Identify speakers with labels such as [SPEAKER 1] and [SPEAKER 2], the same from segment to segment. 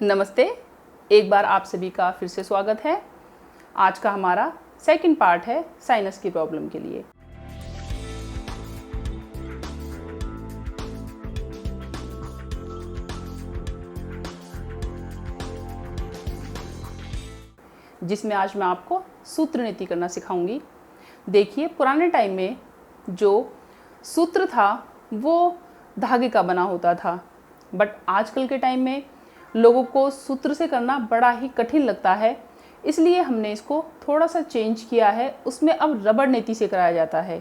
[SPEAKER 1] नमस्ते। एक बार आप सभी का फिर से स्वागत है। आज का हमारा सेकंड पार्ट है साइनस की प्रॉब्लम के लिए। जिसमें आज मैं आपको सूत्र नीति करना सिखाऊंगी। देखिए, पुराने टाइम में जो सूत्र था वो धागे का बना होता था, बट आजकल के टाइम में लोगों को सूत्र से करना बड़ा ही कठिन लगता है। इसलिए हमने इसको थोड़ा सा चेंज किया है। उसमें अब रबड़ नीति से कराया जाता है।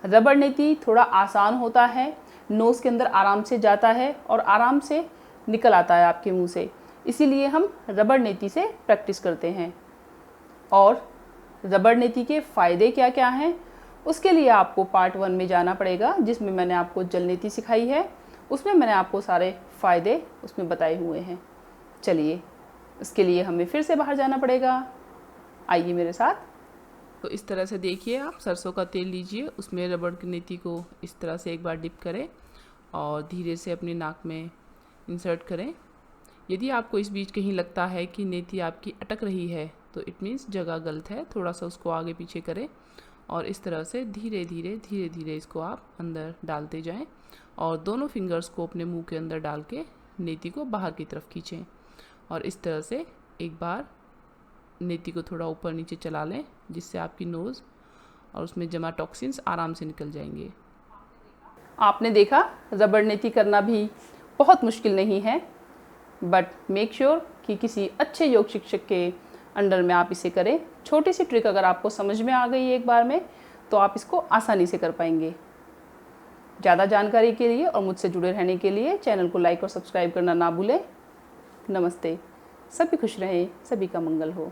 [SPEAKER 1] रबड़ नीति थोड़ा आसान होता है, नोज़ के अंदर आराम से जाता है और आराम से निकल आता है आपके मुंह से। इसीलिए हम रबड़ नीति से प्रैक्टिस करते हैं। और रबड़ नीति के फ़ायदे क्या क्या हैं, उसके लिए आपको पार्ट 1 में जाना पड़ेगा, जिसमें मैंने आपको जल नीति सिखाई है। उसमें मैंने आपको सारे फ़ायदे उसमें बताए हुए हैं। चलिए, इसके लिए हमें फिर से बाहर जाना पड़ेगा। आइए मेरे साथ।
[SPEAKER 2] तो इस तरह से देखिए, आप सरसों का तेल लीजिए, उसमें रबड़ की नीति को इस तरह से एक बार डिप करें और धीरे से अपनी नाक में इंसर्ट करें। यदि आपको इस बीच कहीं लगता है कि नीति आपकी अटक रही है तो इट मीन्स जगह गलत है, थोड़ा सा उसको आगे पीछे करें और इस तरह से धीरे धीरे इसको आप अंदर डालते जाएं और दोनों फिंगर्स को अपने मुंह के अंदर डाल के नीति को बाहर की तरफ खींचें और इस तरह से एक बार नीति को थोड़ा ऊपर नीचे चला लें, जिससे आपकी नोज़ और उसमें जमा टॉक्सिन्स आराम से निकल जाएंगे।
[SPEAKER 1] आपने देखा, रबड़ नीति करना भी बहुत मुश्किल नहीं है, बट मेक श्योर कि किसी अच्छे योग शिक्षक के अंडर में आप इसे करें। छोटी सी ट्रिक अगर आपको समझ में आ गई एक बार में, तो आप इसको आसानी से कर पाएंगे। ज़्यादा जानकारी के लिए और मुझसे जुड़े रहने के लिए चैनल को लाइक और सब्सक्राइब करना ना भूलें। नमस्ते। सभी खुश रहें, सभी का मंगल हो।